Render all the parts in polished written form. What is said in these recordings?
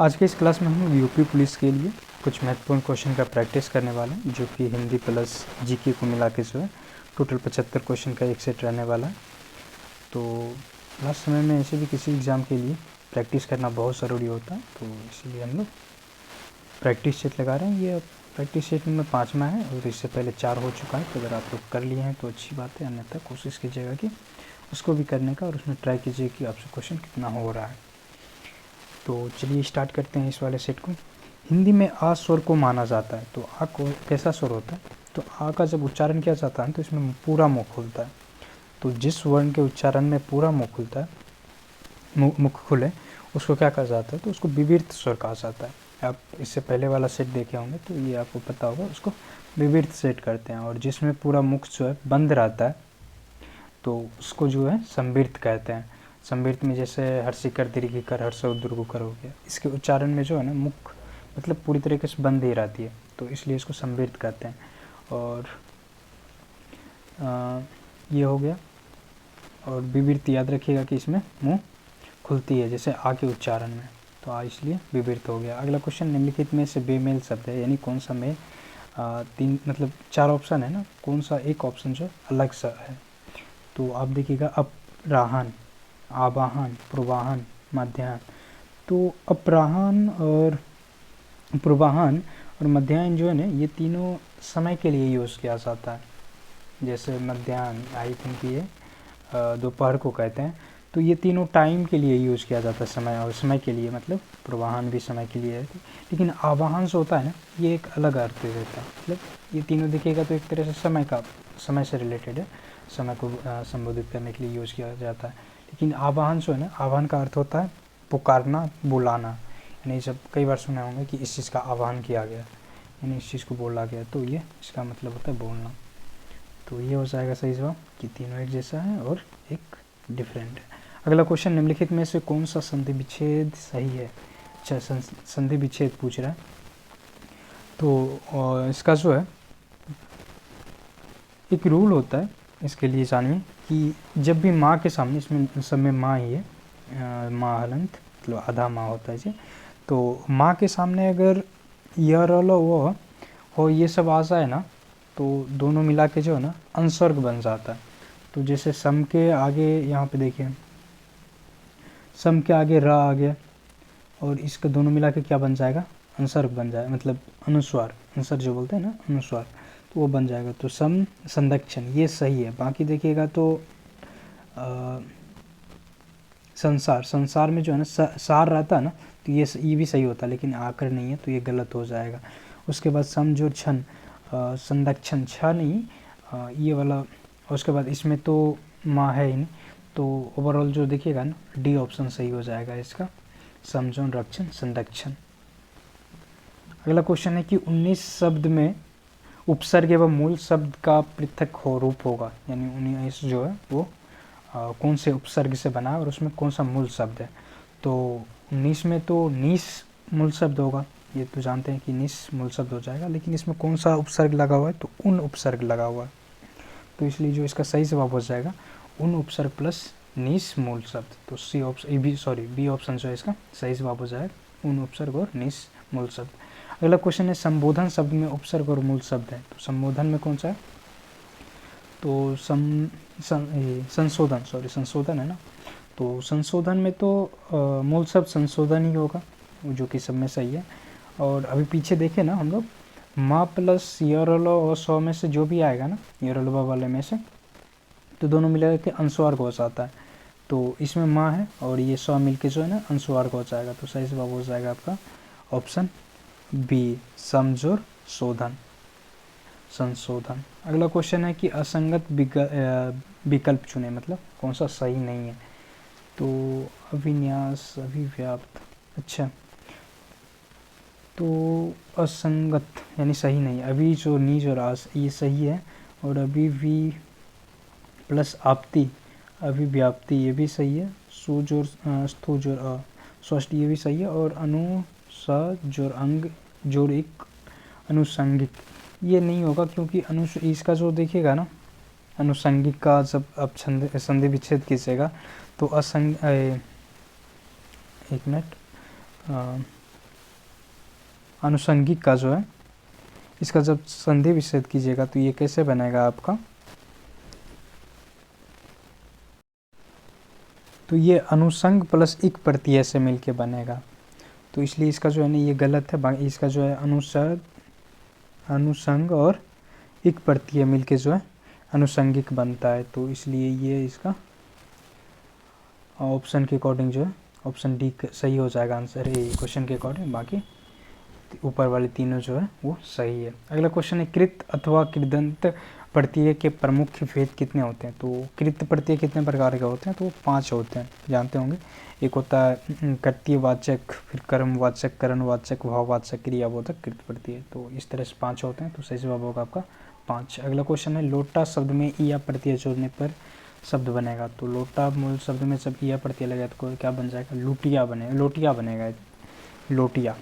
आज के इस क्लास में हम यूपी पुलिस के लिए कुछ महत्वपूर्ण क्वेश्चन का प्रैक्टिस करने वाले हैं, जो कि हिंदी प्लस जीके को मिला के जो है टोटल 75 क्वेश्चन का एक सेट रहने वाला है। तो लास्ट समय में ऐसे भी किसी एग्ज़ाम के लिए प्रैक्टिस करना बहुत ज़रूरी होता है, तो इसीलिए हम लोग प्रैक्टिस सेट लगा रहे हैं। ये प्रैक्टिस सेट नंबर 5वां है और इससे पहले 4 हो चुका है। तो अगर आप लोग कर लिए हैं तो अच्छी बात है, अन्यथा कोशिश कीजिएगा कि उसको भी करने का और उसमें ट्राई कीजिए कि आपसे क्वेश्चन कितना हो रहा है। तो चलिए स्टार्ट करते हैं इस वाले सेट को। हिंदी में आ स्वर को माना जाता है, तो आ को कैसा स्वर होता है? तो आ का जब उच्चारण किया जाता है तो इसमें पूरा मुख खुलता है। तो जिस वर्ण के उच्चारण में पूरा मुख खुलता है, मुख खुले, उसको क्या कहा जाता है? तो उसको विवर्त स्वर कहा जाता है। आप इससे पहले वाला सेट देखे होंगे तो ये आपको पता होगा, उसको विवर्त सेट करते हैं। और जिसमें पूरा मुख जो है बंद रहता है तो उसको जो है संवृत कहते हैं। संवृत में जैसे हर्षिकर दीर्घिकर हर्ष उद्दीर्घकर हो गया, इसके उच्चारण में जो है ना मुख मतलब पूरी तरीके से बंद ही रहती है, तो इसलिए इसको संवृत कहते हैं। और ये हो गया। और विवृत याद रखिएगा कि इसमें मुंह खुलती है जैसे आ के उच्चारण में, तो आ इसलिए विवृत हो गया। अगला क्वेश्चन, निम्नलिखित में से बेमेल शब्द है, यानी कौन सा में तीन मतलब 4 ऑप्शन है ना, कौन सा एक ऑप्शन जो अलग सा है? तो आप देखिएगा, अपराहन, आवाहन, पूर्वाहन, मध्याह्न। तो अपराहन और पूर्वाहन और मध्याह्न जो है ना, ये तीनों समय के लिए यूज़ किया जाता है। जैसे मध्याह्न आई थिंक ये दोपहर को कहते हैं, तो ये तीनों टाइम के लिए यूज़ किया जाता है, समय और समय के लिए, मतलब पूर्वाहन भी समय के लिए है। लेकिन आवाहन जो होता है ना, ये एक अलग अर्थ देता है। मतलब ये तीनों देखिएगा तो एक तरह से समय से रिलेटेड है, समय को संबोधित करने के लिए यूज़ किया जाता है। लेकिन आवाहन जो है ना, आवाहन का अर्थ होता है पुकारना, बुलाना। यानी जब कई बार सुने होंगे कि इस चीज़ का आह्वान किया गया, यानी इस चीज़ को बोला गया, तो ये इसका मतलब होता है बोलना। तो ये हो जाएगा सही जवाब कि तीनों एक जैसा है और एक डिफरेंट है। अगला क्वेश्चन, निम्नलिखित में से कौन सा संधि विच्छेद सही है? अच्छा, संधि विच्छेद पूछ रहा है। तो इसका जो है एक रूल होता है, इसके लिए जानिए कि जब भी माँ के सामने, इसमें सब में माँ ही है, माँ हलंत मतलब आधा माँ होता है जी। तो माँ के सामने अगर य र ल व हो ये सब आ जाए ना, तो दोनों मिला के जो है ना अंसर्ग बन जाता है। तो जैसे सम के आगे यहाँ पे देखिए, सम के आगे र आ गया और इसका दोनों मिला के क्या बन जाएगा? अंसर्ग बन जाएगा, मतलब अनुस्वार, अंसर जो बोलते हैं ना अनुस्वार, तो वो बन जाएगा। तो सम संदक्षण ये सही है। बाकी देखिएगा तो संसार में जो है ना सार रहता है ना, तो ये भी सही होता है, लेकिन आकर नहीं है तो ये गलत हो जाएगा। उसके बाद समझोर छन, संदक्षण छ नहीं, ये वाला। उसके बाद इसमें तो माँ है ही नहीं, तो ओवरऑल जो देखिएगा ना, डी ऑप्शन सही हो जाएगा इसका, समझोन रक्षण संदक्षण। अगला क्वेश्चन है कि 19 शब्द में उपसर्ग एवं मूल शब्द का पृथक हो रूप होगा, यानी 19 जो है वो कौन से उपसर्ग से बना है और उसमें कौन सा मूल शब्द है? तो 19 में तो निस मूल शब्द होगा, ये तो जानते हैं कि निस मूल शब्द हो जाएगा, लेकिन इसमें कौन सा उपसर्ग लगा हुआ है? तो उन उपसर्ग लगा हुआ है, तो इसलिए जो इसका सही जवाब हो जाएगा उन उपसर्ग प्लस निस मूल शब्द। तो बी ऑप्शन जो है इसका सही जवाब हो जाएगा, उन उपसर्ग और निस मूल शब्द। अगला क्वेश्चन है, संबोधन शब्द में उपसर्ग और मूल शब्द है, तो संबोधन में कौन सा है? तो संशोधन है ना, तो संशोधन में तो मूल शब्द संशोधन ही होगा, जो कि सब में सही है। और अभी पीछे देखें ना हम लोग, माँ प्लस यरलो और सौ में से जो भी आएगा ना, यरलवा वाले में से, तो दोनों मिला के अंशवार्ग हो जाता है। तो इसमें माँ है और ये सौ मिल के जो है ना अंशवार्ग हो जाएगा, तो सही जवाब हो जाएगा आपका ऑप्शन बी, समझोर शोधन, संशोधन। अगला क्वेश्चन है कि असंगत विकल्प चुने, मतलब कौन सा सही नहीं है? तो अभिन्यास, अभिव्याप्त, अच्छा, तो असंगत यानी सही नहीं। अभी जो नीज और आस ये सही है, और अभी भी प्लस आपती, अभिव्याप्ति ये भी सही है। सुजोर स्थू जोर अ स्वस्थ ये भी सही है। और अनु स जोर अंग जोर एक अनुसंगिक ये नहीं होगा, क्योंकि इसका जो देखिएगा ना, अनुसंगिक का जब आप संधि विच्छेद कीजिएगा तो एक मिनट, अनुषंगिक का जो है, इसका जब संधि विच्छेद कीजिएगा तो ये कैसे बनेगा आपका, तो ये अनुषंग प्लस इक प्रत्यय से मिलके बनेगा। तो इसलिए इसका जो है ना ये गलत है। इसका जो है अनुषंग और इक प्रत्यय मिलके जो है अनुषंगिक बनता है। तो इसलिए ये इसका ऑप्शन के अकॉर्डिंग जो है ऑप्शन डी सही हो जाएगा आंसर है क्वेश्चन के अकॉर्डिंग। बाकी ऊपर वाले तीनों जो है वो सही है। अगला क्वेश्चन है कृत अथवा कृदंत प्रत्यय के प्रमुख भेद कितने होते हैं। तो कृत प्रत्यय कितने प्रकार के होते हैं, तो 5 होते हैं, जानते होंगे। एक होता है कर्तृवाचक, फिर कर्मवाचक, करणवाचक, भाववाचक, क्रियाबोधक, कृत प्रत्यय। तो इस तरह से 5 होते हैं। तो सही जवाब होगा आपका 5। अगला क्वेश्चन है लोटा शब्द में ईया प्रत्यय जोड़ने पर शब्द बनेगा। तो लोटा मूल शब्द में जब ईया प्रत्यय लगेगा तो क्या बन जाएगा, लुटिया बनेगा, लोटिया बनेगा, लोटिया,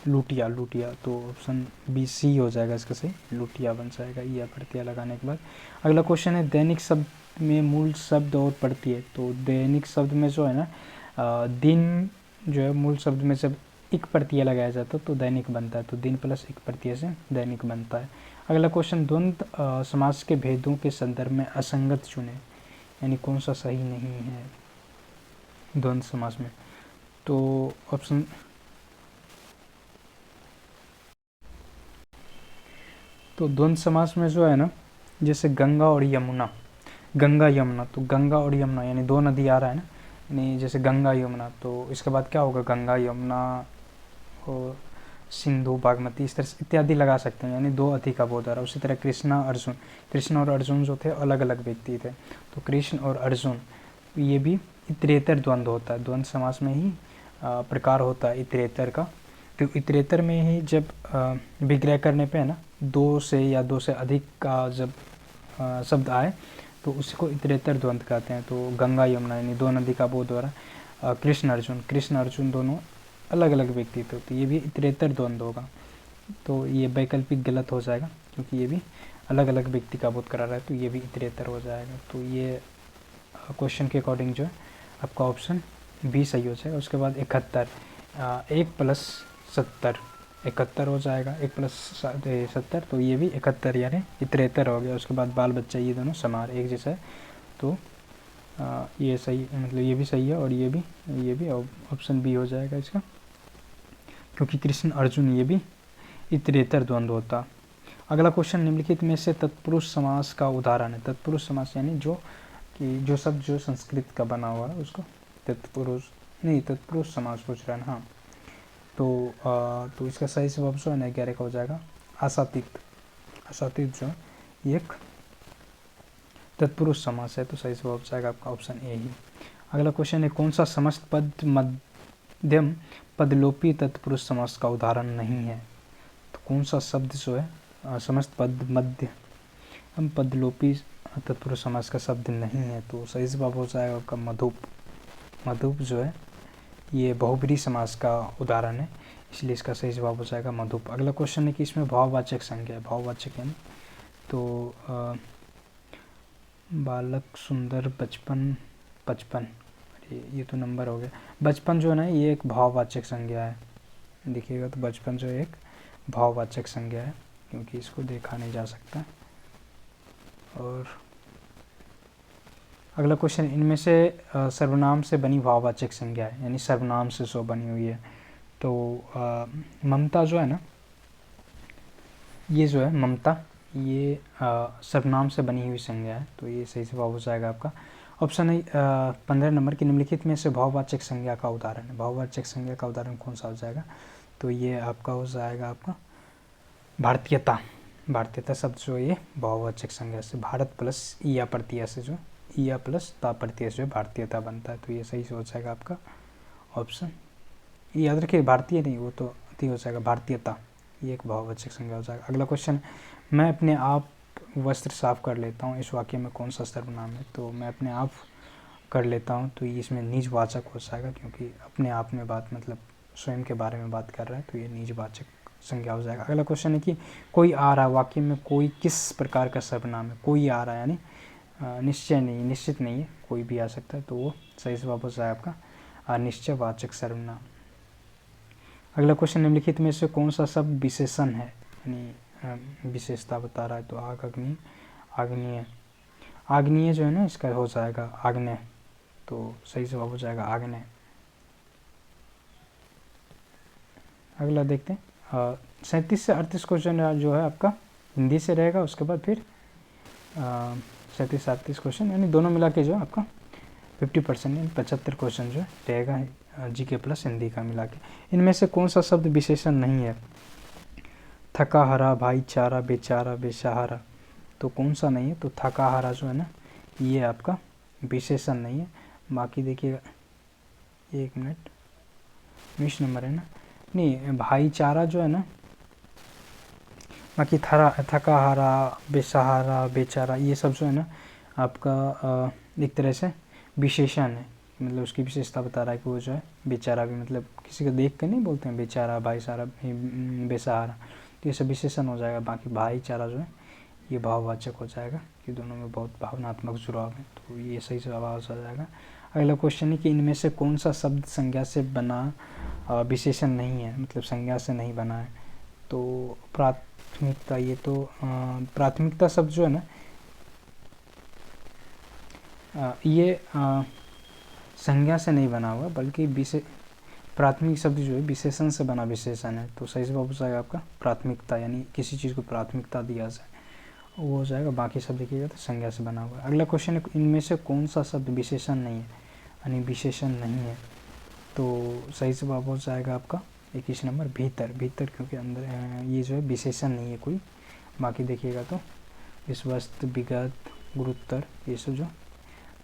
लुटिया, लुटिया। तो ऑप्शन बी सी हो जाएगा इसका सही, लुटिया बन जाएगा ईया प्रत्यय लगाने के बाद। अगला क्वेश्चन है दैनिक शब्द में मूल शब्द और प्रत्यय। तो दैनिक शब्द में जो है ना दिन जो है मूल शब्द में जब इक प्रत्यय लगाया जाता है तो दैनिक बनता है। तो दिन प्लस इक प्रत्यय से दैनिक बनता है। अगला क्वेश्चन द्वंद्व समास के भेदों के संदर्भ में असंगत चुने, यानी कौन सा सही नहीं है द्वंद्व समास में। तो ऑप्शन तो द्वंद्व समास में जो है ना जैसे गंगा और यमुना, गंगा यमुना, तो गंगा और यमुना यानी दो नदी आ रहा है ना, यानी जैसे गंगा यमुना, तो इसके बाद क्या होगा, गंगा यमुना और सिंधु बागमती, इस तरह से इत्यादि लगा सकते हैं, यानी दो अधिक का बोध आ रहा है। उसी तरह कृष्णा अर्जुन, कृष्ण और अर्जुन जो थे अलग अलग व्यक्ति थे, तो कृष्ण और अर्जुन ये भी इतरेतर द्वंद्व होता है। द्वंद्व समास में ही प्रकार होता है इतरेतर का। तो इतरेतर में ही जब विग्रह करने पे है ना दो से या दो से अधिक का जब शब्द आए तो उसको इतरेतर द्वंद्व कहते हैं। तो गंगा यमुना यानी दो नदी का बोध हो रहा है। कृष्ण अर्जुन दोनों अलग अलग व्यक्ति थे, तो ये भी इतरेतर द्वंद्व होगा। तो ये वैकल्पिक गलत हो जाएगा क्योंकि ये भी अलग अलग व्यक्ति का बोध करा रहा है, तो ये भी इतरेतर हो जाएगा। तो ये क्वेश्चन के अकॉर्डिंग जो है आपका ऑप्शन बी सही हो जाएगा। उसके बाद 71, 1 प्लस 70, 71 हो जाएगा, 1 प्लस 70, तो ये भी 71 यानी इतरेतर हो गया। उसके बाद बाल बच्चा, ये दोनों समान एक जैसा है, तो ये सही, मतलब ये भी सही है और ये भी ऑप्शन बी हो जाएगा इसका, क्योंकि कृष्ण अर्जुन ये भी इतरेतर द्वंद्व होता। अगला क्वेश्चन निम्नलिखित में से तत्पुरुष समास का उदाहरण है। तत्पुरुष समास यानी जो शब्द जो संस्कृत का बना हुआ है उसको तत्पुरुष समास पूछ रहा है। हाँ, तो इसका सही जवाब जो है ना 11 का हो जाएगा आसातीत। आसातीत जो है एक तत्पुरुष समास है, तो सही जवाब हो जाएगा आपका ऑप्शन ए ही। अगला क्वेश्चन है कौन सा समस्त पद मध्यम पदलोपी तत्पुरुष समास का उदाहरण नहीं है। तो कौन सा शब्द जो है समस्त पद मध्यम पदलोपी तत्पुरुष समास का शब्द नहीं है, तो सही जवाब हो जाएगा आपका मधुप। मधुप जो है ये बहुब्रीहि समास का उदाहरण है, इसलिए इसका सही जवाब हो जाएगा मधुप। अगला क्वेश्चन है कि इसमें भाववाचक संज्ञा है। भाववाचक यानी तो बालक, सुंदर, बचपन, 55, ये तो नंबर हो गया। बचपन जो है ना ये एक भाववाचक संज्ञा है, देखिएगा तो बचपन जो एक भाववाचक संज्ञा है क्योंकि इसको देखा नहीं जा सकता। और अगला क्वेश्चन इनमें से सर्वनाम से बनी भाववाचक संज्ञा है, यानी सर्वनाम से सो बनी हुई है। तो ममता जो है ना, ये जो है ममता ये सर्वनाम से बनी हुई संज्ञा है, तो ये सही जवाब हो जाएगा आपका ऑप्शन है 15 नंबर की निम्नलिखित में से भाववाचक संज्ञा का उदाहरण है। भाववाचक संज्ञा का उदाहरण कौन सा हो जाएगा, तो ये आपका हो जाएगा आपका भारतीयता। भारतीयता शब्द जो ये भाववाचक संज्ञा से भारत प्लस ईया प्रत्यय से जो ईया प्लस ता प्रत्यय से भारतीयता बनता है, तो ये सही से हो जाएगा आपका ऑप्शन। याद रखिए भारतीय नहीं, वो तो अति हो जाएगा भारतीयता, ये एक भाववाचक संज्ञा हो जाएगा। अगला क्वेश्चन, मैं अपने आप वस्त्र साफ कर लेता हूँ, इस वाक्य में कौन सा सर्वनाम है। तो मैं अपने आप कर लेता हूँ, तो ये इसमें निजवाचक हो जाएगा क्योंकि अपने आप में बात मतलब स्वयं के बारे में बात कर रहा है, तो ये निजवाचक संज्ञा हो जाएगा। अगला क्वेश्चन है कि कोई आ रहा, वाक्य में कोई किस प्रकार का सर्वनाम है। कोई आ रहा है यानी निश्चय नहीं, निश्चित नहीं है, कोई भी आ सकता है, तो वो सही जवाब हो जाएगा आपका निश्चयवाचक सर्वनाम। अगला क्वेश्चन, निम्नलिखित में से कौन सा शब्द विशेषण है, यानी विशेषता बता रहा है। तो आग, अग्नि, आग्नेय। आग्नेय जो है ना इसका हो जाएगा आग्नेय, तो सही जवाब हो जाएगा आग्नेय। अगला देखते हैं 37 से 38 क्वेश्चन जो है आपका हिंदी से रहेगा, उसके बाद फिर 37 से 38 क्वेश्चन यानी दोनों मिला के जो है आपका 50% यानी 75 क्वेश्चन जो है रहेगा जीके प्लस हिंदी का मिला के। इनमें से कौन सा शब्द विशेषण नहीं है, थका हरा, भाईचारा, बेचारा, बेसहारा, तो कौन सा नहीं है, तो थका हरा जो है ना ये आपका विशेषण नहीं है। बाकी देखिएगा, एक मिनट, 20 नंबर है ना, नहीं भाईचारा जो है ना, बाकी थका हारा, बेसहारा, बेचारा ये सब जो है ना आपका एक तरह से विशेषण है, मतलब उसकी विशेषता बता रहा है कि वो जो है बेचारा भी, मतलब किसी को देख कर नहीं बोलते हैं बेचारा, भाईचारा, बेसहारा, तो ये सब विशेषण हो जाएगा। बाकी भाईचारा जो है ये भाववाचक हो जाएगा कि दोनों में बहुत भावनात्मक जुड़ाव है, तो ये सही जवाब हो जाएगा। अगला क्वेश्चन है कि इनमें से कौन सा शब्द संज्ञा से बना विशेषण नहीं है, मतलब संज्ञा से नहीं बना है। तो प्राथमिकता, ये तो प्राथमिकता शब्द जो है ना ये संज्ञा से नहीं बना हुआ, बल्कि प्राथमिक शब्द जो है विशेषण से बना विशेषण है, तो सही जवाब हो जाएगा आपका प्राथमिकता, यानी किसी चीज़ को प्राथमिकता दिया जाए वो हो जाएगा। बाकी सब देखिएगा तो संज्ञा से बना हुआ है। अगला क्वेश्चन है इनमें से कौन सा शब्द विशेषण नहीं है, यानी विशेषण नहीं है, तो सही जवाब हो जाएगा आपका 21 नंबर भीतर। भीतर क्योंकि अंदर ये जो है विशेषण नहीं है कोई। बाकी देखिएगा तो विश्वस्त, विगत, गुरुत्तर ये सब जो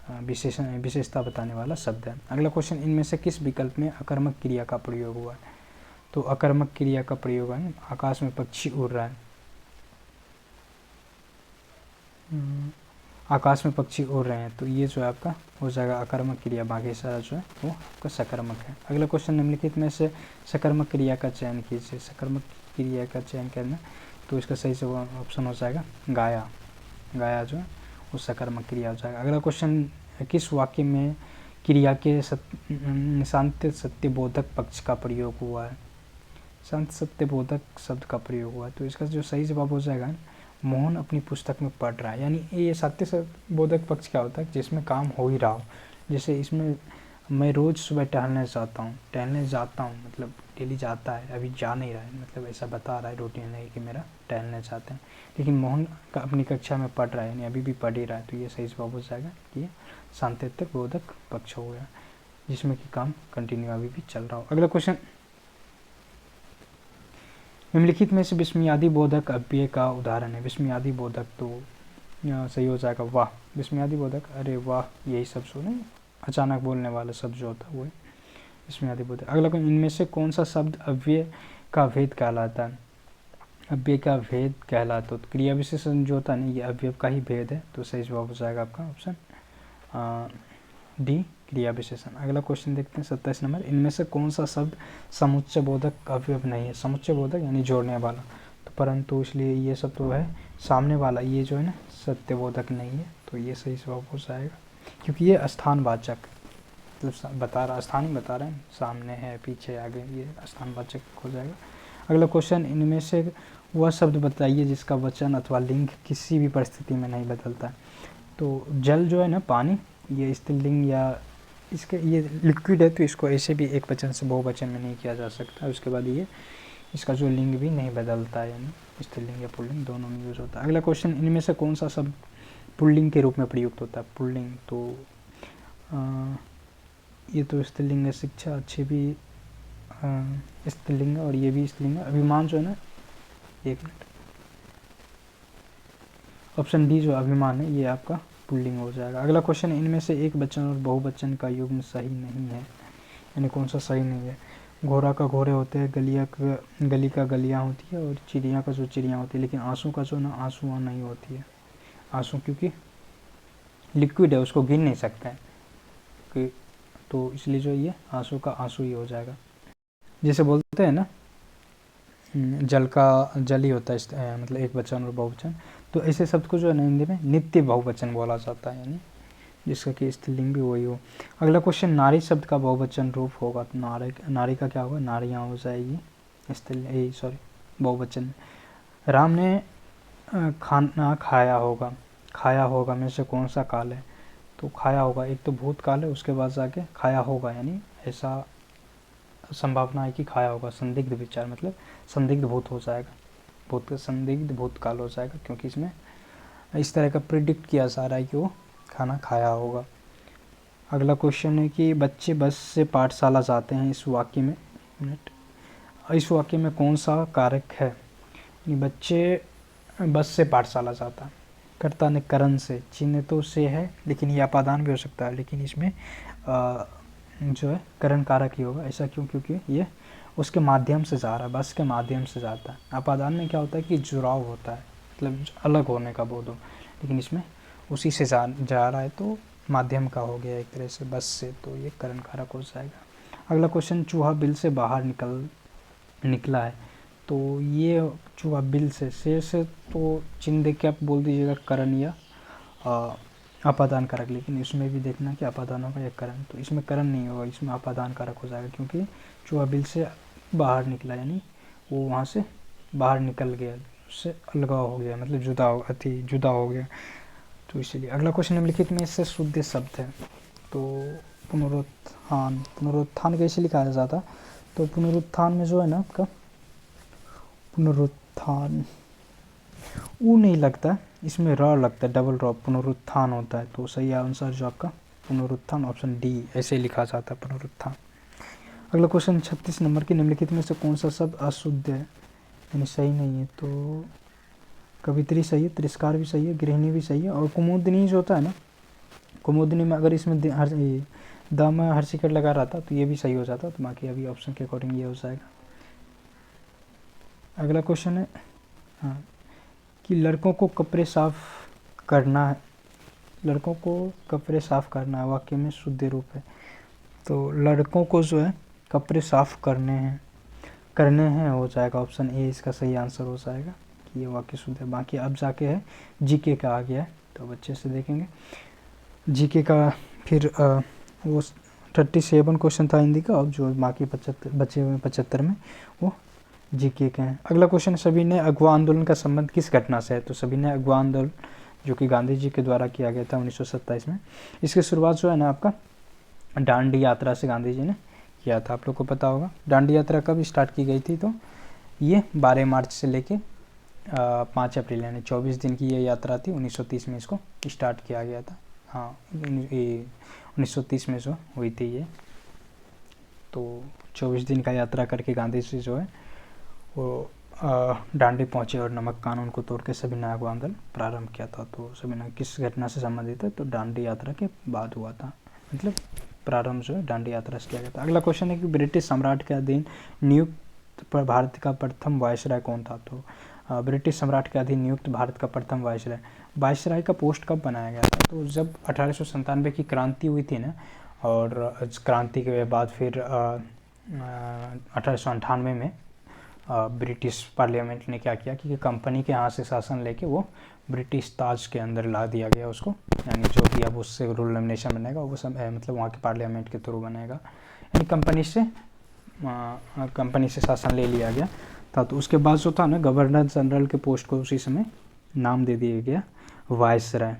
विशेषता बताने वाला शब्द है। अगला क्वेश्चन, इनमें से किस विकल्प में अकर्मक क्रिया का प्रयोग हुआ है, तो अकर्मक क्रिया का प्रयोग है आकाश में पक्षी उड़ रहा है, आकाश में पक्षी उड़ रहे हैं, तो ये जो है आपका हो जाएगा अकर्मक क्रिया। बाकी सारा जो है वो आपका सकर्मक है। अगला क्वेश्चन, निम्नलिखित में से सकर्मक क्रिया का चयन कीजिए। सकर्मक क्रिया का चयन करना, तो इसका सही जवाब ऑप्शन हो जाएगा गाया। गाया जो है वो सकर्मक क्रिया हो जाएगा। अगला क्वेश्चन, किस वाक्य में क्रिया के शांत सत्यबोधक पक्ष का प्रयोग हुआ है, शांत सत्यबोधक शब्द का प्रयोग हुआ है, तो इसका जो सही जवाब हो जाएगा मोहन अपनी पुस्तक में पढ़ रहा है। यानी ये सत्यबोधक पक्ष क्या होता है, जिसमें काम हो ही रहा हो। जैसे इसमें मैं रोज़ सुबह टहलने जाता हूँ मतलब डेली जाता है, अभी जा नहीं रहा है, मतलब ऐसा बता रहा है रूटीन है कि मेरा टहलने जाते हैं। लेकिन मोहन का अपनी कक्षा में पढ़ रहा है, यानी अभी भी पढ़ ही रहा है, तो ये सही जवाब हो जाएगा कि ये शांतित्वबोधक पक्ष हो गया, जिसमें कि काम कंटिन्यू अभी भी चल रहा हो। अगला क्वेश्चन, निम्नलिखित में से विस्मयादि बोधक अव्यय का उदाहरण है। विस्मयादि बोधक, तो सही हो जाएगा वाह। विस्मयादि बोधक, अरे वाह, यही सब सुने अचानक बोलने वाला शब्द जो होता है वो है विस्मयादि बोधक। अगला क्वेश्चन, इनमें से कौन सा शब्द अव्यय का भेद कहलाता है, अव्यय का भेद कहलाता, तो क्रिया विशेषण जो होता है ना ये अव्यय का ही भेद है, तो सही जवाब हो जाएगा आपका ऑप्शन डी, क्रिया विशेषण। अगला क्वेश्चन देखते हैं 27 नंबर, इनमें से कौन सा शब्द समुच्चय बोधक अवयव नहीं है। समुच्चय बोधक यानी जोड़ने वाला, तो परंतु इसलिए ये सब तो है सामने वाला, ये जो है ना सत्यबोधक नहीं है, तो ये सही जवाब हो जाएगा क्योंकि ये स्थानवाचक, मतलब बता रहा स्थान ही बता रहे हैं, सामने है पीछे आगे, ये स्थानवाचक हो जाएगा। अगला क्वेश्चन, इनमें से वह शब्द बताइए जिसका वचन अथवा लिंग किसी भी परिस्थिति में नहीं बदलता। तो जल जो है ना पानी, ये स्त्रीलिंग या इसके ये लिक्विड है, तो इसको ऐसे भी एक वचन से बहुवचन में नहीं किया जा सकता। उसके बाद ये इसका जो लिंग भी नहीं बदलता है, यानी स्त्रीलिंग या पुल्लिंग दोनों में यूज होता है। अगला क्वेश्चन, इनमें से कौन सा शब्द पुल्लिंग के रूप में प्रयुक्त होता है। पुल्लिंग, तो ये तो स्त्रीलिंग है, शिक्षा अच्छे भी स्त्रीलिंग और ये भी स्त्रीलिंग। अभिमान जो है ना, एक मिनट, ऑप्शन डी जो अभिमान है ये आपका पुल्लिंग हो जाएगा। अगला क्वेश्चन, इनमें से एक वचन और बहुवचन का युग्म सही नहीं है, यानी कौन सा सही नहीं है। घोड़ा का घोड़े होते हैं, गली का गलियाँ होती है, और चिड़िया का जो चिड़िया होती है, लेकिन आंसू का जो ना आंसू नहीं होती है। आंसू क्योंकि लिक्विड है, उसको गिन नहीं सकते हैं कि, तो इसलिए जो ये आंसू का आंसू ही हो जाएगा। जैसे बोलते हैं ना जल का जल ही होता है, मतलब एक वचन और बहुवचन, तो ऐसे शब्द को जो है ना हिंदी में नित्य बहुवचन बोला जाता है, यानी जिसका कि स्त्रीलिंग भी वही हो। अगला क्वेश्चन, नारी शब्द का बहुवचन रूप होगा तो नारी का क्या होगा, नारियाँ हो जाएगी बहुवचन में। राम ने खाना खाया होगा, खाया होगा में से कौन सा काल है, तो खाया होगा एक तो भूतकाल है, उसके बाद जाके खाया होगा, यानी ऐसा संभावना है कि खाया होगा, संदिग्ध विचार मतलब संदिग्ध भूत हो जाएगा, संदिग्ध भूतकाल हो जाएगा, क्योंकि इसमें इस तरह का प्रिडिक्ट किया जा रहा है कि वो खाना खाया होगा। अगला क्वेश्चन है कि बच्चे बस से पाठशाला जाते हैं, इस वाक्य में कौन सा कारक है, बच्चे बस से पाठशाला जाता है, कर्ता ने करण से, चिन्ह तो से है लेकिन ये अपादान भी हो सकता है, लेकिन इसमें जो है करण कारक ही होगा। ऐसा क्यों, क्योंकि ये उसके माध्यम से जा रहा है, बस के माध्यम से जाता है। अपादान में क्या होता है कि जुड़ाव होता है, मतलब अलग होने का बोध हो, लेकिन इसमें उसी से जा रहा है तो माध्यम का हो गया एक तरह से बस से, तो ये करण कारक हो जाएगा। अगला क्वेश्चन, चूहा बिल से बाहर निकला है, तो ये चूहा बिल से तो चिन्ह देख के आप बोल दीजिएगा करण या अपादान कारक, लेकिन इसमें भी देखना कि अपादान होगा या करण, तो इसमें करण नहीं होगा, इसमें अपादान कारक हो जाएगा, क्योंकि चूहा बिल से बाहर निकला यानी वो वहाँ से बाहर निकल गया, उससे अलगाव हो गया, मतलब जुदा हो गया, तो इसीलिए। अगला क्वेश्चन निम्नलिखित में इससे शुद्ध शब्द है, तो पुनरुत्थान कैसे लिखा जाता, तो पुनरुत्थान में जो है ना आपका पुनरुत्थान ऊ नहीं लगता, इसमें र लगता है, डबल र, पुनरुत्थान होता है, तो सही आंसर जो आपका पुनरुत्थान ऑप्शन डी ऐसे लिखा जाता है पुनरुत्थान। अगला क्वेश्चन 36 नंबर की, निम्नलिखित में से कौन सा शब्द अशुद्ध है, यानी सही नहीं है, तो कवित्री सही है, तिरस्कार भी सही है, गृहिणी भी सही है, और कुमुदनी जो होता है ना, कुमुदनी में अगर इसमें द में हर्षिकर लगा रहा था तो ये भी सही हो जाता, तो बाकी अभी ऑप्शन के अकॉर्डिंग ये हो जाएगा। अगला क्वेश्चन है हाँ कि लड़कों को कपड़े साफ करना है, लड़कों को कपड़े साफ करना है वाक्य में शुद्ध रूप है, तो लड़कों को जो है कपड़े साफ करने हैं हो जाएगा, ऑप्शन ए इसका सही आंसर हो जाएगा कि ये वाक्य शुद्ध है। बाकी अब जाके है जीके का आ गया है, तो बच्चे से देखेंगे जीके का, फिर वो 37 क्वेश्चन था हिंदी का, अब जो बाकी 75 बचे हुए 75 में वो जीके के हैं। अगला क्वेश्चन, सभी ने अगवा आंदोलन का संबंध किस घटना से है, तो सभी ने अगवा आंदोलन जो कि गांधी जी के द्वारा किया गया था 1927 में, इसकी शुरुआत जो है ना आपका दांडी यात्रा से गांधी जी ने किया था, आप लोग को पता होगा। दांडी यात्रा कब स्टार्ट की गई थी, तो ये 12 मार्च से लेके 5 अप्रैल यानी 24 दिन की ये यात्रा थी, 1930 में इसको स्टार्ट किया गया था। हाँ 1930 में जो हुई थी ये, तो 24 दिन का यात्रा करके गांधी जी जो है वो दांडी पहुँचे और नमक कानून को तोड़ के सभी ने अगवा आंदोलन प्रारंभ किया था। तो सभी ने किस घटना से संबंधित है, तो दांडी यात्रा के बाद हुआ था, मतलब प्रारंभ जो है दांडी यात्रा से किया गया था। अगला क्वेश्चन है कि ब्रिटिश सम्राट के अधीन नियुक्त भारत का प्रथम वायसराय कौन था, तो ब्रिटिश सम्राट के अधीन नियुक्त भारत का प्रथम वायसराय का पोस्ट कब बनाया गया था, तो जब 1897 की क्रांति हुई थी ना, और क्रांति के बाद फिर 1898 में ब्रिटिश पार्लियामेंट ने क्या किया कि कंपनी के यहाँ से शासन लेके वो ब्रिटिश ताज के अंदर ला दिया गया उसको, यानी जो भी अब उससे रूल लेमिनेशन बनेगा वो सब मतलब वहाँ के पार्लियामेंट के थ्रू बनेगा, यानी कंपनी से शासन ले लिया गया था। तो उसके बाद जो था ना गवर्नर जनरल के पोस्ट को उसी समय नाम दे दिया गया वायसराय,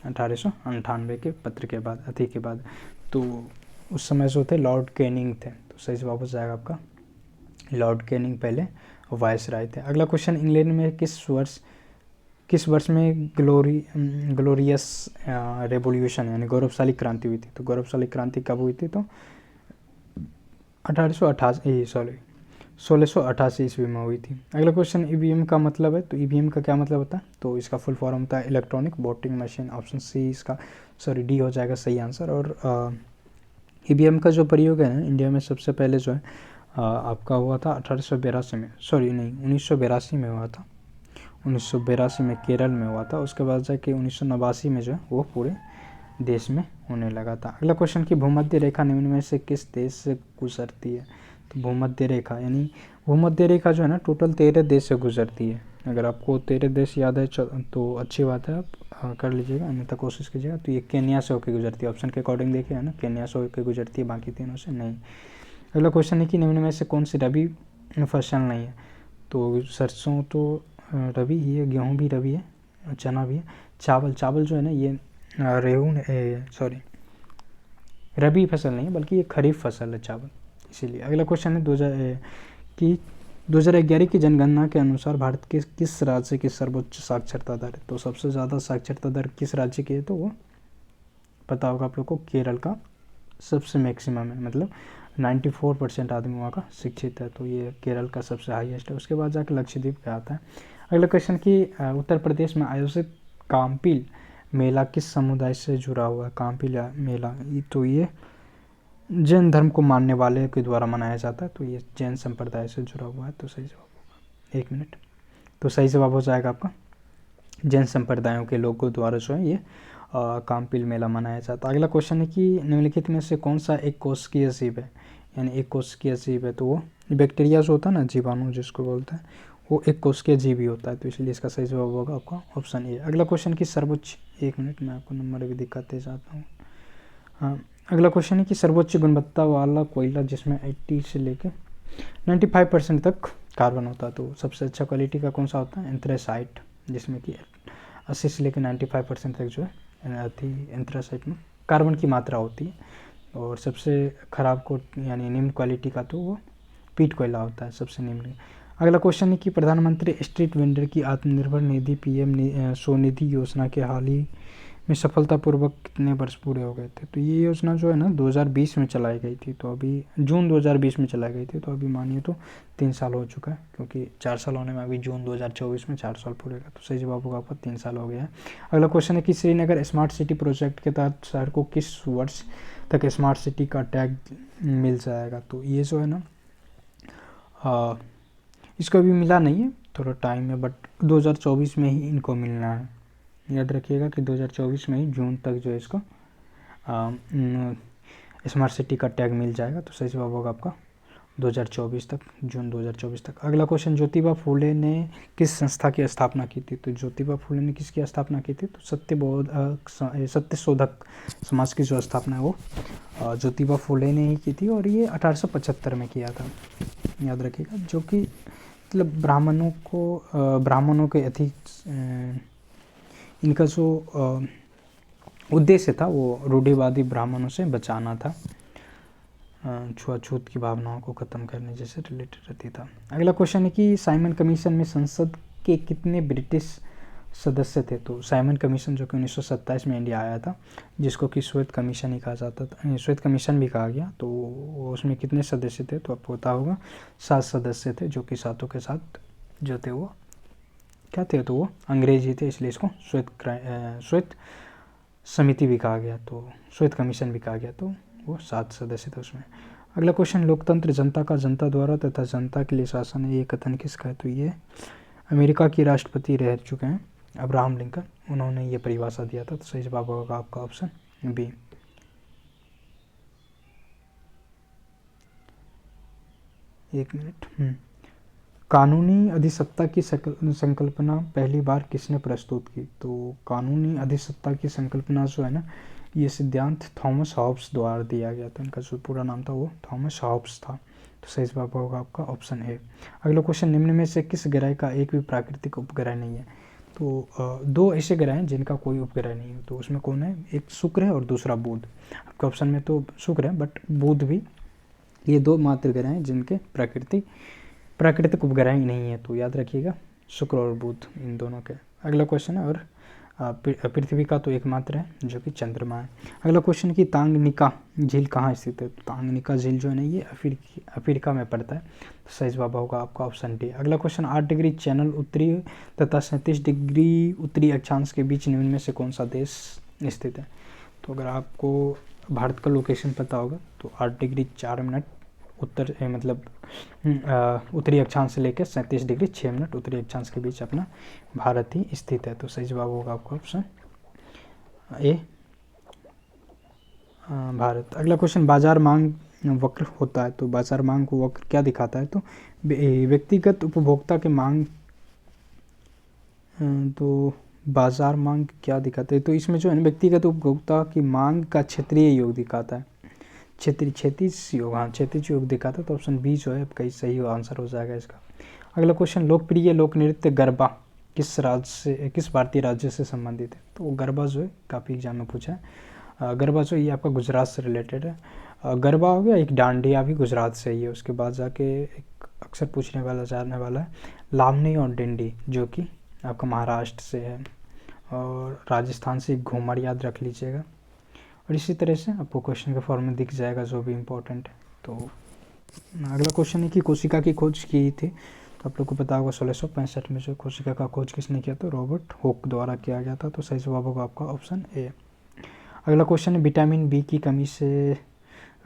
1898 के पत्र के बाद अति के बाद, तो उस समय जो थे लॉर्ड कैनिंग थे, तो सही जवाब हो जाएगा आपका लॉर्ड कैनिंग पहले वायसराय थे। अगला क्वेश्चन, इंग्लैंड में किस वर्ष में ग्लोरियस रेवोल्यूशन यानी गौरवशाली क्रांति हुई थी, तो गौरवशाली क्रांति कब हुई थी, तो 1688 ईस्वी में हुई थी। अगला क्वेश्चन, ईवीएम का मतलब है, तो ईवीएम का क्या मतलब होता है, तो इसका फुल फॉर्म होता है electronic voting machine, option C इसका डी हो जाएगा सही आंसर। और ईवीएम का जो प्रयोग है ना इंडिया में सबसे पहले जो है आपका हुआ था 1982 में हुआ था, 1982 में केरल में हुआ था, उसके बाद जाके 1989 में जो है वो पूरे देश में होने लगा था। अगला क्वेश्चन की भूमध्य रेखा निम्न में से किस देश से गुजरती है, तो भूमध्य रेखा जो है ना टोटल 13 देश से गुजरती है, अगर आपको 13 देश याद है तो अच्छी बात है, आप कर लीजिएगा, अन्यथा कोशिश कीजिएगा। तो ये केन्या से होकर गुजरती है, ऑप्शन के अकॉर्डिंग देखिए है ना, केन्या से होकर गुजरती है, बाकी तीनों से नहीं। अगला क्वेश्चन है कि निम्न में से कौन सी रबी फसल नहीं है? तो सरसों तो रबी ही है, गेहूँ भी रबी है, चना भी है। चावल जो है ना ये रबी फसल नहीं है, बल्कि ये खरीफ फसल है चावल, इसीलिए। अगला क्वेश्चन है 2011 की जनगणना के अनुसार भारत के किस राज्य की सर्वोच्च साक्षरता दर है? तो सबसे ज़्यादा साक्षरता दर किस राज्य की है? तो वो पता होगा आप लोग को, केरल का सबसे मैक्सिमम है, मतलब 94% आदमी वहाँ का शिक्षित है, तो ये केरल का सबसे हाईएस्ट है। उसके बाद जाकर लक्षद्वीप पे आता है। अगला क्वेश्चन कि उत्तर प्रदेश में आयोजित काम्पिल मेला किस समुदाय से जुड़ा हुआ है? काम्पिल मेला तो ये जैन धर्म को मानने वाले के द्वारा मनाया जाता है, तो ये जैन संप्रदाय से जुड़ा हुआ है, तो सही जवाब होगा। 1 मिनट, तो सही जवाब हो जाएगा आपका जैन संप्रदायों के लोगों द्वारा जो है ये काम्पिल मेला मनाया जाता है। अगला क्वेश्चन है कि निम्नलिखित में से कौन सा एक कोशिकीय जीव है? यानी एक कोशिकीय जीव है तो वो बैक्टीरिया जो होता है ना, जीवाणु जिसको बोलते हैं, वो एक कोशिकीय जीव ही होता है, तो इसलिए इसका सही जवाब होगा आपका ऑप्शन ए। अगला क्वेश्चन की सर्वोच्च, 1 मिनट मैं आपको नंबर भी दिखाते जाता हूँ। हाँ, अगला क्वेश्चन है कि सर्वोच्च गुणवत्ता वाला कोयला जिसमें 80 से लेकर 95% तक कार्बन होता है, तो सबसे अच्छा क्वालिटी का कौन सा होता है? एंथ्रेसाइट, जिसमें कि 80 से लेकर 95% तक जो है एंथ्रेसाइट में कार्बन की मात्रा होती है। और सबसे ख़राब को यानी निम्न क्वालिटी का तो वो पीट कोयला होता है, सबसे निम्न। अगला क्वेश्चन है कि प्रधानमंत्री स्ट्रीट वेंडर की आत्मनिर्भर निधि PM स्वनिधि योजना के हाल ही में सफलतापूर्वक कितने वर्ष पूरे हो गए थे? तो ये योजना जो है ना 2020 में चलाई गई थी, तो अभी जून 2020 में चलाई गई थी, तो अभी मानिए तो 3 साल हो चुका है, क्योंकि 4 साल होने में अभी जून 2024 में 4 साल पूरेगा, तो सही जवाब होगा आपका 3 साल हो गया है। अगला क्वेश्चन है कि श्रीनगर स्मार्ट सिटी प्रोजेक्ट के तहत शहर को किस वर्ष तक स्मार्ट सिटी का टैग मिल जाएगा? तो ये जो है ना इसको अभी मिला नहीं है, थोड़ा टाइम है, बट 2024 में ही इनको मिलना है। याद रखिएगा कि 2024 में ही जून तक जो है इसको स्मार्ट सिटी का टैग मिल जाएगा, तो सही जवाब होगा आपका 2024 तक, जून 2024 तक। अगला क्वेश्चन, ज्योतिबा फुले ने किस संस्था की स्थापना की थी? तो ज्योतिबा फुले ने किसकी स्थापना की थी? तो सत्यशोधक समाज की जो स्थापना है वो ज्योतिबा फुले ने ही की थी, और ये 1875 में किया था, याद रखिएगा। जो कि मतलब ब्राह्मणों के अधिक इनका जो उद्देश्य था वो रूढ़िवादी ब्राह्मणों से बचाना था, छुआछूत की भावनाओं को ख़त्म करने जैसे रिलेटेड रहती था। अगला क्वेश्चन है कि साइमन कमीशन में संसद के कितने ब्रिटिश सदस्य थे? तो साइमन कमीशन जो कि 1927 में इंडिया आया था, जिसको कि श्वेत कमीशन ही कहा जाता था, श्वेत कमीशन भी कहा गया, तो उसमें कितने सदस्य थे? तो आपको पता होगा 7 सदस्य थे, जो कि सातों के साथ जो थे वो क्या थे? तो वो अंग्रेज ही थे, इसलिए इसको श्वेत समिति भी कहा गया, तो श्वेत कमीशन भी कहा गया, तो वो 7 सदस्य थे उसमें। अगला क्वेश्चन, लोकतंत्र जनता का जनता द्वारा तथा जनता के लिए शासन है, ये कथन किसका है? तो ये अमेरिका के राष्ट्रपति रह चुके हैं अब्राहम लिंकन, उन्होंने ये परिभाषा दिया था, तो सही जवाब होगा आपका ऑप्शन बी। एक मिनट, कानूनी अधिसत्ता की संकल्पना पहली बार किसने प्रस्तुत की? तो कानूनी अधिसत्ता की संकल्पना जो है ना, ये सिद्धांत थॉमस हॉब्स द्वारा दिया गया था, इनका जो पूरा नाम था वो थॉमस हॉब्स था, तो सही जवाब होगा आपका ऑप्शन ए। अगला क्वेश्चन, निम्न में से किस ग्रह का एक भी प्राकृतिक उपग्रह नहीं है? तो 2 ऐसे ग्रह हैं जिनका कोई उपग्रह नहीं है, तो उसमें कौन है? एक शुक्र है और दूसरा बुध। आपके ऑप्शन में तो शुक्र है, बट बुध भी, ये 2 मात्र ग्रह हैं जिनके प्राकृतिक उपग्रह ही नहीं है, तो याद रखिएगा शुक्र और बुध, इन दोनों के। अगला क्वेश्चन है, और पृथ्वी का तो एकमात्र है जो कि चंद्रमा है। अगला क्वेश्चन कि तांगनिका झील कहाँ स्थित है? तो तांगनिका झील जो है ना ये अफ्रीका में पड़ता है, तो सही जवाब होगा आपका ऑप्शन डी। अगला क्वेश्चन, 8 डिग्री चैनल उत्तरी तथा 37 डिग्री उत्तरी अक्षांश के बीच निम्न में से कौन सा देश स्थित है? तो अगर आपको भारत का लोकेशन पता होगा तो 8 डिग्री 4 मिनट उत्तरी अक्षांश से लेकर 37 डिग्री 6 मिनट उत्तरी अक्षांश के बीच अपना भारत ही स्थित है, तो सही जवाब होगा आपका ऑप्शन ए, भारत। अगला क्वेश्चन, बाजार मांग वक्र होता है, तो बाजार मांग वक्र क्या दिखाता है? तो व्यक्तिगत उपभोक्ता के मांग तो बाजार मांग क्या दिखाता है, तो इसमें जो है ना व्यक्तिगत उपभोक्ता की मांग का क्षेत्रीय योग दिखाता है, क्षैतिज योग, हाँ क्षैतिज योग दिखाता है। तो ऑप्शन बी जो है आपका सही आंसर हो जाएगा इसका। अगला क्वेश्चन, लोकप्रिय लोक नृत्य गरबा किस राज्य से, किस भारतीय राज्य से संबंधित है। तो गरबा जो है काफ़ी एग्जाम में पूछा है। गरबा जो ये आपका गुजरात से रिलेटेड है। गरबा हो गया, एक डांडिया भी गुजरात से ही है। उसके बाद जाके एक अक्सर पूछने वाला जाने वाला है लावनी और डिंडी, जो कि आपका महाराष्ट्र से है, और राजस्थान से घूमर याद रख लीजिएगा। और इसी तरह से आपको क्वेश्चन के फॉर्म में दिख जाएगा जो भी इम्पोर्टेंट है। तो अगला क्वेश्चन है कि कोशिका की खोज की थी, तो आप लोग को पता होगा 1665 में जो कोशिका का खोज किसने किया, तो रॉबर्ट हुक द्वारा किया गया था। तो सही जवाब होगा आपका ऑप्शन ए। अगला क्वेश्चन है विटामिन बी की कमी से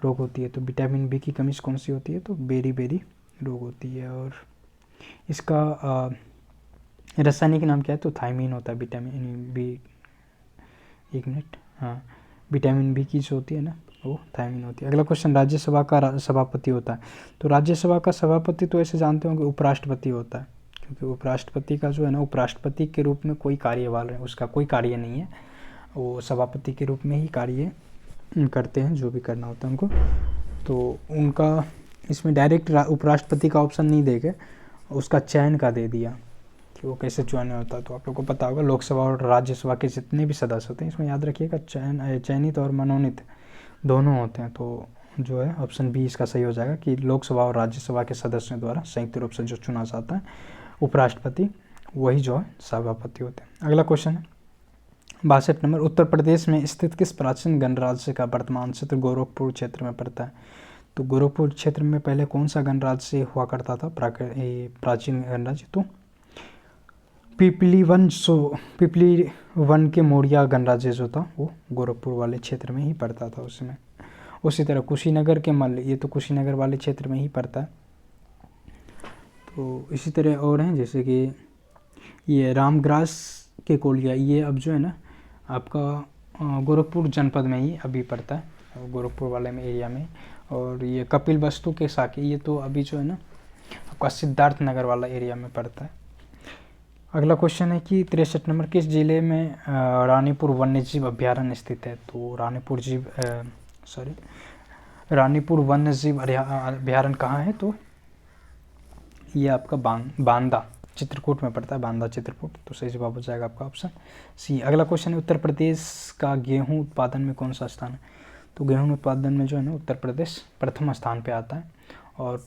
रोग होती है, तो विटामिन बी की कमी से कौन सी होती है, तो बेरी बेरी रोग होती है। और इसका रासायनिक नाम क्या है, तो थायमीन होता है विटामिन बी। एक मिनट, हाँ विटामिन बी की जो होती है ना वो थायमीन होती है। अगला क्वेश्चन, राज्यसभा का सभापति होता है, तो राज्यसभा का सभापति तो ऐसे जानते होंगे उपराष्ट्रपति होता है, क्योंकि उपराष्ट्रपति का जो है ना उपराष्ट्रपति के रूप में कोई कार्यभार है, उसका कोई कार्य नहीं है, वो सभापति के रूप में ही कार्य करते हैं जो भी करना होता है उनको। तो उनका इसमें डायरेक्ट उपराष्ट्रपति का ऑप्शन नहीं देके उसका चयन का दे दिया कि वो कैसे चयन होता है। तो आप लोग को पता होगा लोकसभा और राज्यसभा के जितने भी सदस्य होते हैं, इसमें याद रखिएगा चयनित और मनोनीत दोनों होते हैं। तो जो है ऑप्शन बी इसका सही हो जाएगा कि लोकसभा और राज्यसभा के सदस्यों द्वारा संयुक्त रूप से जो चुना जाता है उपराष्ट्रपति, वही जो है सभापति होते हैं। अगला क्वेश्चन है 62 नंबर, उत्तर प्रदेश में स्थित किस प्राचीन गणराज्य का वर्तमान क्षेत्र गोरखपुर क्षेत्र में पड़ता है। तो गोरखपुर क्षेत्र में पहले कौन सा गणराज्य हुआ करता था, प्राचीन गणराज्य, तो पिपली वन के मौर्य गणराज्य जो था वो गोरखपुर वाले क्षेत्र में ही पड़ता था उसमें। उसी तरह कुशीनगर के मल्ल, ये तो कुशीनगर वाले क्षेत्र में ही पड़ता है। तो इसी तरह और हैं जैसे कि ये रामग्रास के कोलिया, ये अब जो है ना आपका गोरखपुर जनपद में ही अभी पड़ता है, गोरखपुर वाले में एरिया में। और ये कपिल वस्तु के साके, ये तो अभी जो है ना आपका सिद्धार्थ नगर वाला एरिया में पड़ता है। अगला क्वेश्चन है कि 63 नंबर, किस जिले में रानीपुर वन्यजीव अभ्यारण्य स्थित है। तो रानीपुर वन्यजीव अभ्यारण्य कहाँ है, तो ये आपका बांदा चित्रकूट में पड़ता है, बांदा चित्रकूट। तो सही जवाब हो जाएगा आपका ऑप्शन सी। अगला क्वेश्चन है उत्तर प्रदेश का गेहूं उत्पादन में कौन सा स्थान है। तो गेहूं उत्पादन में जो है ना उत्तर प्रदेश प्रथम स्थान पे आता है। और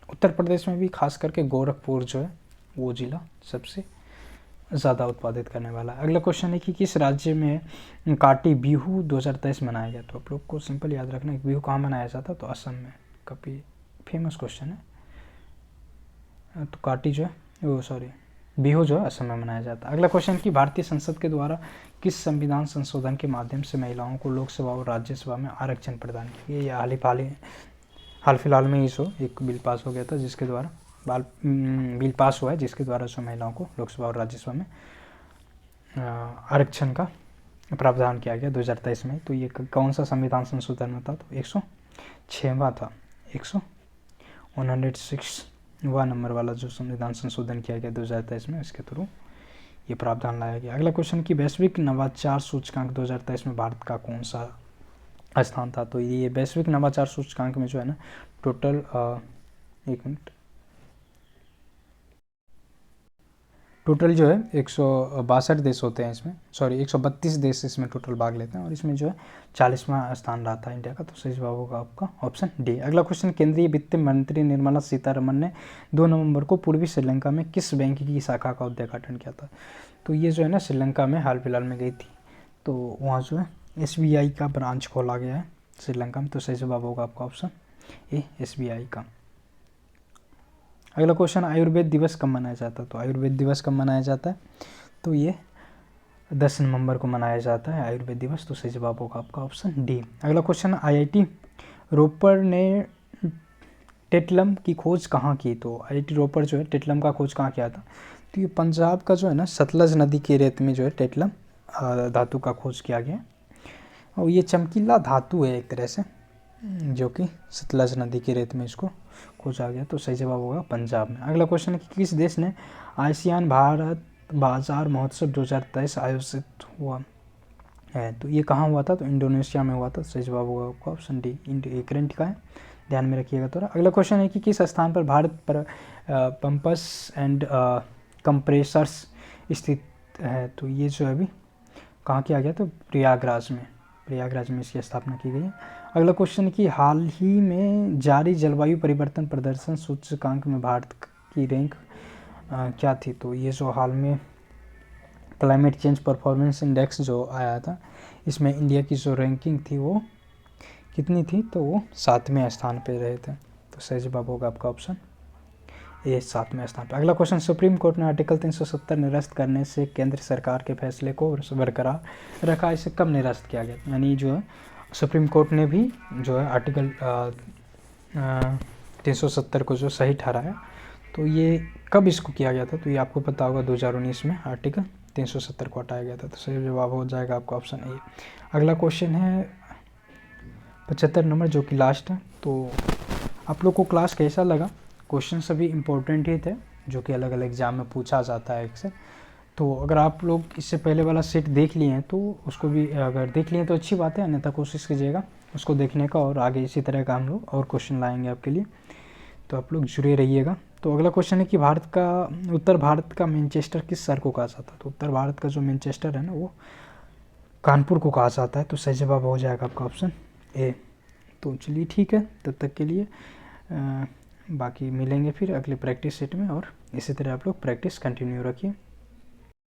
उत्तर प्रदेश में भी खास करके गोरखपुर जो है वो जिला सबसे ज़्यादा उत्पादित करने वाला है। अगला क्वेश्चन है कि किस राज्य में काटी बिहू 2023 मनाया गया। तो आप लोग को सिंपल याद रखना है बिहू कहाँ मनाया जाता, तो असम में। काफ़ी फेमस क्वेश्चन है। तो काटी जो है बिहू जो है असम में मनाया जाता है। अगला क्वेश्चन कि भारतीय संसद के द्वारा किस संविधान संशोधन के माध्यम से महिलाओं को लोकसभा और राज्यसभा में आरक्षण प्रदान किया। ये हाल फिलहाल में ही एक बिल पास हो गया था जिसके द्वारा बिल पास हुआ है जिसके द्वारा महिलाओं को लोकसभा और राज्यसभा में आरक्षण का प्रावधान किया गया 2023 में। तो ये कौन सा संविधान संशोधन था, तो 106वां था, 106वां नंबर वाला जो संविधान संशोधन किया गया 2023 में, इसके थ्रू ये प्रावधान लाया गया। अगला क्वेश्चन कि वैश्विक नवाचार सूचकांक 2023 में भारत का कौन सा स्थान था। तो ये वैश्विक नवाचार सूचकांक में जो है ना टोटल टोटल जो है 162 देश होते हैं इसमें, 132 देश इसमें टोटल भाग लेते हैं, और इसमें जो है 40वां स्थान रहा था इंडिया का। तो सही जवाब होगा आपका ऑप्शन डी। अगला क्वेश्चन, केंद्रीय वित्त मंत्री निर्मला सीतारमण ने 2 नवंबर को पूर्वी श्रीलंका में किस बैंक की शाखा का उद्घाटन किया था। तो ये जो है ना श्रीलंका में हाल फिलहाल में गई थी, तो वहाँ जो है SBI का ब्रांच खोला गया है श्रीलंका में। तो सही जवाब होगा आपका ऑप्शन ए, SBI का। अगला क्वेश्चन, आयुर्वेद दिवस कब मनाया जाता है। तो आयुर्वेद दिवस कब मनाया जाता है, तो ये 10 नवंबर को मनाया जाता है आयुर्वेद दिवस। तो सही जवाब होगा आपका ऑप्शन डी। अगला क्वेश्चन, IIT रोपड़ ने टेटलम की खोज कहाँ की। तो IIT रोपड़ जो है टेटलम का खोज कहाँ किया था, तो ये पंजाब का जो है ना सतलज नदी के रेत में जो है टेटलम धातु का खोज किया गया। और ये चमकीला धातु है एक तरह से, जो कि सतलज नदी के रेत में इसको खोजा गया। तो सही जवाब होगा पंजाब में। अगला क्वेश्चन है कि किस देश ने आसियान भारत बाजार महोत्सव 2023 आयोजित हुआ है। तो ये कहाँ हुआ था? तो इंडोनेशिया में हुआ था। सही जवाब होगा आपका ऑप्शन डी, करंट का है, ध्यान में रखिएगा थोड़ा। अगला क्वेश्चन है कि किस स्थान पर भारत पर पंप्स एंड कंप्रेसर्स स्थित है? तो ये जो है अभी कहाँ किया गया? तो प्रयागराज में इसकी स्थापना की गई है। अगला क्वेश्चन कि हाल ही में जारी जलवायु परिवर्तन प्रदर्शन सूचकांक में भारत की रैंक क्या थी? तो ये जो हाल में क्लाइमेट चेंज परफॉर्मेंस इंडेक्स जो आया था, इसमें इंडिया की जो रैंकिंग थी वो कितनी थी? तो वो 7वें स्थान पे रहे थे। तो सही जवाब होगा आपका ऑप्शन ए, 7वें स्थान पर। अगला क्वेश्चन, सुप्रीम कोर्ट ने आर्टिकल 370 निरस्त करने से केंद्र सरकार के फैसले को बरकरार रखा। इसे कब निरस्त किया गया? यानी जो है सुप्रीम कोर्ट ने भी जो है आर्टिकल 370 को जो सही ठहराया, तो ये कब इसको किया गया था? तो ये आपको पता होगा 2019 में आर्टिकल 370 को हटाया गया था। तो सही जवाब हो जाएगा आपका ऑप्शन ए। अगला क्वेश्चन है 75 नंबर, जो कि लास्ट है। तो आप लोग को क्लास कैसा लगा? क्वेश्चन सभी इम्पोर्टेंट ही थे, जो कि अलग अलग एग्जाम में पूछा जाता है अक्सर। तो अगर आप लोग इससे पहले वाला सेट देख लिए हैं तो उसको भी अगर देख लिए तो अच्छी बात है, अन्यथा कोशिश कीजिएगा उसको देखने का, और आगे इसी तरह का हम लोग और क्वेश्चन लाएंगे आपके लिए, तो आप लोग जुड़े रहिएगा। तो अगला क्वेश्चन है कि उत्तर भारत का मैनचेस्टर किस शहर को कहा जाता है? तो उत्तर भारत का जो मैनचेस्टर है ना, वो कानपुर को कहा जाता है। तो सही जवाब हो जाएगा आपका ऑप्शन ए। तो चलिए ठीक है, तब तक के लिए बाकी मिलेंगे फिर अगले प्रैक्टिस सेट में, और इसी तरह आप लोग प्रैक्टिस कंटिन्यू रखिए।